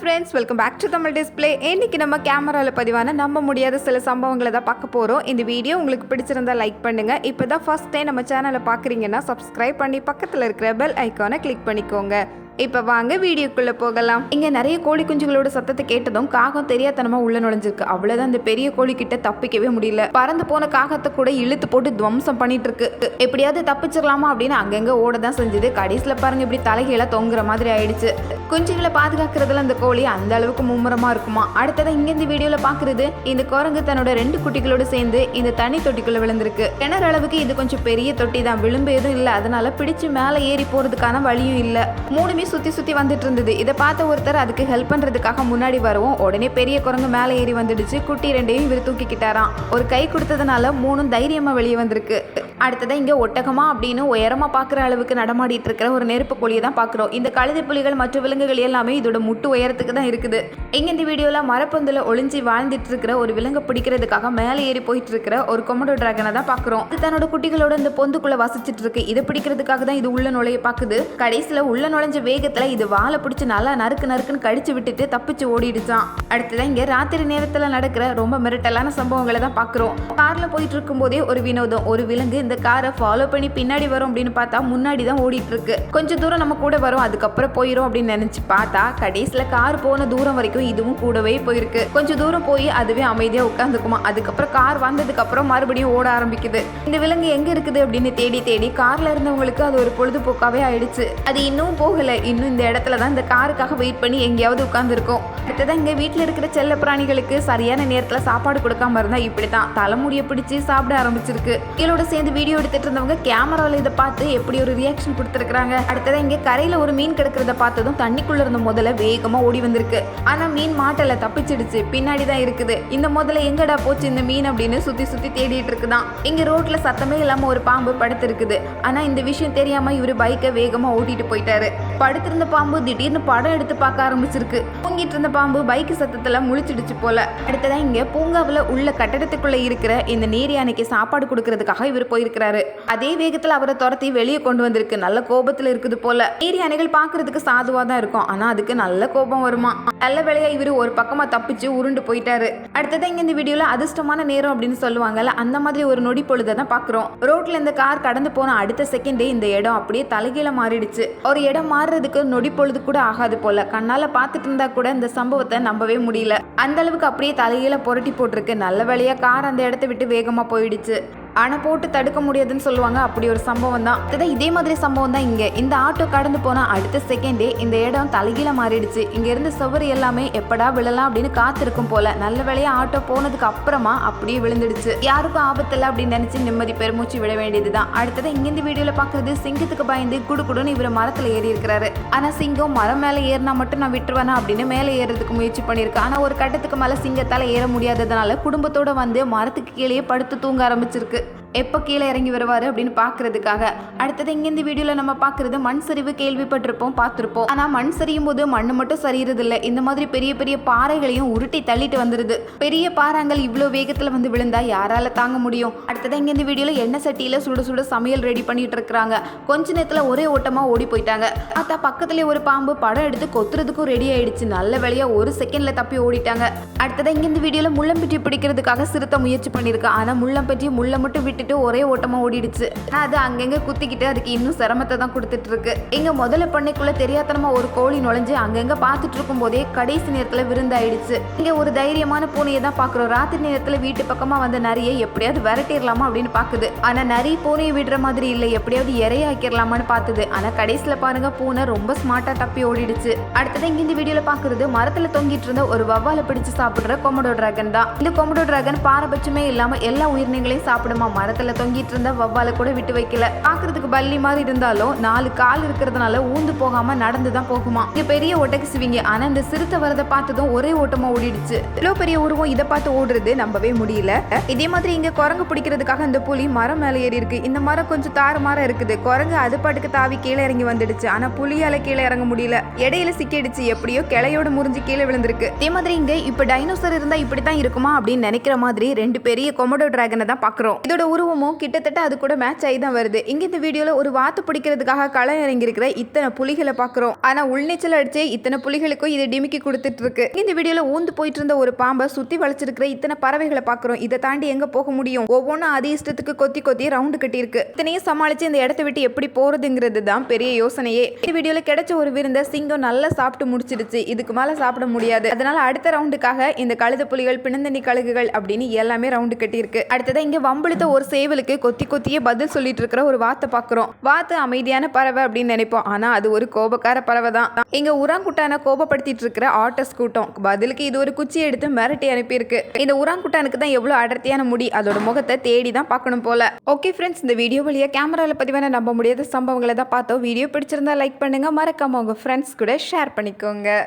Friends, welcome back to Tamil display. இன்னைக்கு நம்ம கேமராவில் பதிவான நம்ப முடியாத சில சம்பவங்களை தான் பார்க்க போகிறோம். இந்த வீடியோ உங்களுக்கு பிடிச்சிருந்தா லைக் பண்ணுங்கள். இப்போ தான் ஃபர்ஸ்ட் டைம் நம்ம சேனலை பார்க்குறீங்கன்னா சப்ஸ்கிரைப் பண்ணி பக்கத்தில் இருக்கிற பெல் ஐக்கானை கிளிக் பண்ணிக்கோங்க. இப்போ வாங்க வீடியோக்குள்ளே போகலாம். இங்கே நிறைய கோழி குஞ்சுகளோட சத்தத்தை கேட்டதும் காகம் தெரியாதனமாக உள்ள நுழைஞ்சிருக்கு. அவ்வளோதான், அந்த பெரிய கோழி கிட்ட தப்பிக்கவே முடியல. பறந்து போன காகத்தை கூட இழுத்து போட்டு துவம்சம் பண்ணிட்டு இருக்கு. எப்படியாவது தப்பிச்சிடலாமா அப்படின்னு அங்கங்கே ஓட தான் செஞ்சது. கடைசியில் பாருங்க, இப்படி தலைகீழ தொங்குற மாதிரி ஆயிடுச்சு. குஞ்சுகளை பாதுகாக்கிறதுல அந்த கோழி அந்த அளவுக்கு மும்முரமாக இருக்குமா. அடுத்ததான் இங்கே இந்த வீடியோவில் பார்க்குறது, இந்த குரங்கு தன்னோட 2 குட்டிகளோடு சேர்ந்து இந்த தனி தொட்டிக்குள்ளே விழுந்திருக்கு. கிணறு அளவுக்கு இது கொஞ்சம் பெரிய தொட்டி தான், விளிம்பு எதுவும் இல்லை. அதனால பிடிச்சு மேலே ஏறி போகிறதுக்கான வழியும் இல்லை. 3 சுற்றி சுற்றி வந்துட்டு இருந்தது. இதை பார்த்த ஒருத்தர் அதுக்கு ஹெல்ப் பண்ணுறதுக்காக முன்னாடி வரவும் உடனே பெரிய குரங்கு மேலே ஏறி வந்துடுச்சு. குட்டி 2ஐயும் இவர் தூக்கிக்கிட்டாராம். ஒரு கை கொடுத்ததுனால 3ம் தைரியமாக வெளியே வந்திருக்கு. அடுத்ததான் இங்கே ஒட்டகமா அப்படின்னு உயரமாக பார்க்குற அளவுக்கு நடமாடிட்டு இருக்கிற ஒரு நெருப்பு கோழியை தான் பார்க்குறோம். இந்த கழுதை புலிகள் மற்ற விலங்குகள் எல்லாமே இதோட முட்டு உயரத்துக்கு தான் இருக்குது. இங்கே இந்த வீடியோவில் மரப்பந்தில் ஒளிஞ்சி வாழ்ந்துட்டு இருக்கிற ஒரு விலங்கை பிடிக்கிறதுக்காக மேலே ஏறி போயிட்டு இருக்கிற ஒரு கொமடோ டிராகனை தான் பார்க்குறோம். இது தன்னோட குட்டிகளோட இந்த பொந்துக்குள்ளே வசிச்சிட்டு இருக்கு. இதை பிடிக்கிறதுக்காக தான் இது உள்ள நுழைய பார்க்குது. கடைசியில் உள்ள நுழைஞ்ச வேகத்தில் இது வாழை பிடிச்சி நல்லா நறுக்குன்னு கடிச்சு விட்டுட்டு தப்பிச்சு ஓடிடுச்சான். அடுத்ததான் இங்கே ராத்திரி நேரத்தில் நடக்கிற ரொம்ப மிரட்டலான சம்பவங்களை தான் பார்க்குறோம். காரில் போயிட்டு இருக்கும் போதே ஒரு வினோதம். ஒரு விலங்கு இந்த காரை ஃபாலோ பண்ணி பின்னாடி வரும் அப்படின்னு பார்த்தா முன்னாடி தான் ஓடிட்டு இருக்கு. கொஞ்சம் தூரம் நம்ம கூட வரும், அதுக்கப்புறம் போயிடும் அப்படின்னு நினைச்சு பார்த்தா கடைசியில் கார் போன தூரம் வரைக்கும் இதுவும் கூடவே போயிருக்கு. கொஞ்சம் தூரம் போய் அதுவே அமைதியாக உட்காந்துக்குமா. அதுக்கப்புறம் கார் வந்ததுக்கு அப்புறம் மறுபடியும் ஓட ஆரம்பிக்குது. இந்த விலங்கு எங்க இருக்குது அப்படின்னு தேடி கார்ல இருந்தவங்களுக்கு அது ஒரு பொழுதுபோக்காவே ஆயிடுச்சு. அது இன்னும் போகல, இன்னும் இந்த இடத்துல தான் இந்த காருக்காக வெயிட் பண்ணி எங்கேயாவது உட்காந்துருக்கும். அடுத்ததான் இங்க வீட்டில் இருக்கிற செல்ல பிராணிகளுக்கு சரியான நேரத்தில் சாப்பாடு கொடுக்காம இருந்தா இப்படித்தான் தலைமுடியை பிடிச்சு சாப்பிட ஆரம்பிச்சிருக்கு. கீழோட சேர்ந்து வீடியோ எடுத்துட்டு இருந்தவங்க கேமராவில் இதை பார்த்து எப்படி ஒரு ரியாக்ஷன் கொடுத்துருக்காங்க. அடுத்ததான் இங்கே கரையில் ஒரு மீன் கிடக்கிறத பார்த்ததும் தண்ணிக்குள்ள இருந்த முதல்ல வேகமாக ஓடி வந்திருக்கு. ஆனால் மீன் மாட்டல, தப்பிச்சிடுச்சு. பின்னாடி தான் இருக்குது. இந்த முதல்ல எங்கடா போச்சு இந்த மீன் அப்படின்னு சுற்றி தேடிட்டு இருக்குதான். இங்கே ரோட்ல சத்தமே இல்லாமல் ஒரு பாம்பு படுத்திருக்குது. ஆனால் இந்த விஷயம் தெரியாம இவர் பைக்கை வேகமாக ஓட்டிட்டு போயிட்டாரு. படுத்திருந்த பாம்பு திடீர்னு படம் எடுத்து பார்க்க ஆரம்பிச்சிருக்கு. தூங்கிட்டு இருந்த பாம்பு பைக்கு சத்தத்தில் முழிச்சிடுச்சு போல. அடுத்ததான் இங்கே பூங்காவில் உள்ள கட்டடத்துக்குள்ள இருக்கிற இந்த நீர் யானைக்கு சாப்பாடு கொடுக்கறதுக்காக இவர் போயிருக்கிறாரு. அதே வேகத்தில் அவரை துரத்தி வெளியே கொண்டு வந்திருக்கு. நல்ல கோபத்தில் இருக்குது போல. நீர் யானைகள் பார்க்கறதுக்கு சாதுவா தான் இருக்கும், ஆனா அதுக்கு நல்ல கோபம் வருமா. நல்ல வேளையா இவரு ஒரு பக்கமா தப்பிச்சு உருண்டு போயிட்டாரு. அடுத்ததான் இங்க இந்த வீடியோல அதிர்ஷ்டமான நேரம் அப்படின்னு சொல்லுவாங்கல்ல, அந்த மாதிரி ஒரு நொடி பொழுதை தான் பாக்குறோம். ரோட்ல இந்த கார் கடந்து போன அடுத்த செகண்டே இந்த இடம் அப்படியே தலைகீழ மாறிடுச்சு. ஒரு இடம் மாறுறதுக்கு நொடி பொழுது கூட ஆகாது போல. கண்ணால பார்த்துட்டு இருந்தா கூட இந்த சம்பவத்தை நம்பவே முடியல. அந்த அளவுக்கு அப்படியே தலைகீழ புரட்டி போட்டிருக்கு. நல்ல வேளையா கார் அந்த இடத்த விட்டு வேகமா போயிடுச்சு. ஆனா போட்டு தடுக்க முடியாதுன்னு சொல்லுவாங்க, அப்படி ஒரு சம்பவம் தான். இதே மாதிரி சம்பவம் தான் இங்க. இந்த ஆட்டோ கடந்து போனா அடுத்த செகண்டே இந்த இடம் தலைகீழ மாறிடுச்சு. இங்க இருந்து சுவர் எல்லாமே எப்படா விழலாம் அப்படின்னு காத்திருக்கும் போல. நல்ல வேளையா ஆட்டோ போனதுக்கு அப்புறமா அப்படியே விழுந்துடுச்சு. யாருக்கும் ஆபத்து இல்லை அப்படின்னு நினைச்சு நிம்மதி பெருமூச்சு விட வேண்டியதுதான். அடுத்தது இங்க இந்த வீடியோல பாக்குறது, சிங்கத்துக்கு பயந்து குடுன்னு இவர் மரத்துல ஏறி இருக்கிறாரு. ஆனா சிங்கம் மரம் மேல ஏறினா மட்டும் நான் விட்டுருவேனா அப்படின்னு மேலே ஏறதுக்கு முயற்சி பண்ணிருக்கு. ஆனா ஒரு கட்டத்துக்கு மேல சிங்கத்தால ஏற முடியாததுனால குடும்பத்தோட வந்து மரத்துக்கு கீழே படுத்து தூங்க ஆரம்பிச்சிருக்கு. எப்போ கீழே இறங்கி வருவாரு அப்படின்னு பார்க்கறதுக்காக. அடுத்தது இங்கே இந்த வீடியோவில் நம்ம பார்க்குறது, மண் சரிவு கேள்விப்பட்டிருப்போம், பார்த்துருப்போம். ஆனால் மண் சரியும் போது மண் மட்டும் சரியிறதில்லை, இந்த மாதிரி பெரிய பெரிய பாறைகளையும் உருட்டி தள்ளிட்டு வந்துடுது. பெரிய பாறாங்கள் இவ்வளோ வேகத்தில் வந்து விழுந்தா யாரால தாங்க முடியும். அடுத்தது இங்கே இந்த வீடியோவில் எண்ணெய் சட்டியில் சுட சமையல் ரெடி பண்ணிட்டு இருக்கிறாங்க. கொஞ்ச நேரத்தில் ஒரே ஓட்டமாக ஓடி போயிட்டாங்க. பார்த்தா பக்கத்துலேயே ஒரு பாம்பு படம் எடுத்து கொத்துறதுக்கும் ரெடி ஆயிடுச்சு. நல்ல வேலையாக ஒரு செகண்டில் தப்பி ஓடிட்டாங்க. அடுத்தது இங்கே இந்த வீடியோவில் முள்ளம்பெட்டி பிடிக்கிறதுக்காக சிறுத்தை முயற்சி பண்ணியிருக்கு. ஆனால் முள்ளம்பெட்டி முள்ளை மட்டும் விட்டுட்டு ஒரே ஓட்டமா ஓடிடுச்சு. அது அங்கங்க குத்திக்கிட்டு அதுக்கு இன்னும் சிரமத்தை தான் கொடுத்துட்டு இருக்கு. இங்க முதல்ல பண்ணைக்குள்ள தெரியாதனமா ஒரு கோழி நுழைஞ்சு அங்கங்க பார்த்துட்டு இருக்கும் போதே கடைசி நேரத்துல விருந்தாயிடுச்சு. இங்க ஒரு தைரியமான பூனையை தான் பாக்குறோம். ராத்திரி நேரத்துல வீட்டு பக்கமா வந்த நரியை எப்படியாவது விரட்டிடலாமா அப்படின்னு பாக்குது. ஆனா நரி பூனையை விடுற மாதிரி இல்லை, எப்படியாவது இறையாக்கிடலாமான்னு பார்த்தது. ஆனா கடைசியில பாருங்க, பூனை ரொம்ப ஸ்மார்ட்டா தப்பி ஓடிடுச்சு. அடுத்தது இங்க இந்த வீடியோல பாக்குறது, மரத்துல தொங்கிட்டு இருந்த ஒரு வவ்வாலை பிடிச்சு சாப்பிடுற கொமடோ டிராகன் தான். இந்த கொமடோ டிராகன் பாரபட்சமே இல்லாம எல்லா உயிரினங்களையும் சாப்பிடுமா. மரத்துல தொங்கிட்டு இருந்த வவ்வாலை கூட விட்டு வைக்கல. பாக்குறதுக்கு பல்லி மாதிரி இருந்தாலும் 4 கால் இருக்கிறதுனால ஊந்து போகாம நடந்து தான் போகுமா. இங்க பெரிய ஒட்டக்கு சிவிங்க. ஆனா இந்த சிறுத்தை வரதை பார்த்ததும் ஒரே ஓட்டமா ஓடிடுச்சு. இவ்வளோ பெரிய உருவம் இதை பார்த்து ஓடுறது நம்பவே முடியல. இதே மாதிரி இங்க குரங்கு பிடிக்கிறதுக்காக இந்த புலி மரம் மேலே ஏறி இருக்கு. இந்த மரம் கொஞ்சம் தாறுமாறா இருக்குது. குரங்கு அது பாட்டுக்கு தாவி கீழே இறங்கி வந்துடுச்சு. ஆனா புலியால கீழே இறங்க முடியல. இடையில சிக்கிடுச்சு. எப்படியோ கிளையோட முறிஞ்சு கீழே விழுந்திருக்கு. இதே மாதிரி இங்க இப்ப டைனோசர் இருந்தா இப்படித்தான் இருக்குமா அப்படின்னு நினைக்கிற மாதிரி 2 பெரிய கொமடோ டிராகனை தான் பாக்குறோம். இதோட உருவமும் கிட்டத்தட்ட அது கூட மேட்ச் ஆகி தான் வருது. இங்க இந்த வீடியோல ஒரு வாத்து பிடிக்கிறதுக்காக களம் இறங்கியிருக்கிற இத்தனை புலிகளை பார்க்குறோம். ஆனா உள்நீச்சல் அடிச்சு இத்தனை புலிகளுக்கும் இது டிமிக்கி கொடுத்துட்டு இருக்கு. இந்த வீடியோல ஊந்து போயிட்டு இருந்த ஒரு பாம்பை சுத்தி வளைச்சிருக்கிற இத்தனை பறவைகளை பார்க்குறோம். இதை தாண்டி எங்க போக முடியும்? ஒவ்வொன்றும் அது இஷ்டத்துக்கு கொத்தி கொத்தி ரவுண்டு கட்டி இருக்கு. இத்தனையும் சமாளிச்சு இந்த இடத்த விட்டு எப்படி போறதுங்கிறது தான் பெரிய யோசனையே. இந்த வீடியோல கிடைச்ச ஒரு விருந்த சிங்கம் நல்லா சாப்பிட்டு முடிச்சிருச்சு. இதுக்கு மேல சாப்பிட முடியாது. அதனால அடுத்த ரவுண்டுக்காக இந்த கழுத புலிகள், பிணந்தண்ணி கழுகுகள் அப்படின்னு எல்லாமே ரவுண்டு கட்டி இருக்கு. அடுத்ததான் இங்க வம்பளுத்த ஒரு சேவலுக்கு கொத்தி கொத்தியே பதில் சொல்லிட்டு இருக்கிற ஒரு வாத்தை பார்க்குறோம். வாத்து அமைதியான பறவை அப்படின்னு நினைப்போம். ஆனா அது ஒரு கோபக்கார பறவை தான். இங்க உராங்குட்டான கோபப்படுத்திட்டு இருக்கிற ஆட்டஸ் கூட்டம் பதிலுக்கு இது ஒரு குச்சி எடுத்து மிரட்டி அனுப்பியிருக்கு. இந்த உராங்குட்டானுக்கு தான் எவ்வளவு அடர்த்தியான முடி, அதோட முகத்தை தேடி தான் பார்க்கணும் போல. ஓகே ஃப்ரெண்ட்ஸ், இந்த வீடியோ வழியா கேமரால பதிவான நம்ப முடியாத சம்பவங்களை தான் பார்த்தோம். வீடியோ பிடிச்சிருந்தா லைக் பண்ணுங்க, மறக்காம உங்க ஃப்ரெண்ட்ஸ் கூட ஷேர் பண்ணிக்கோங்க.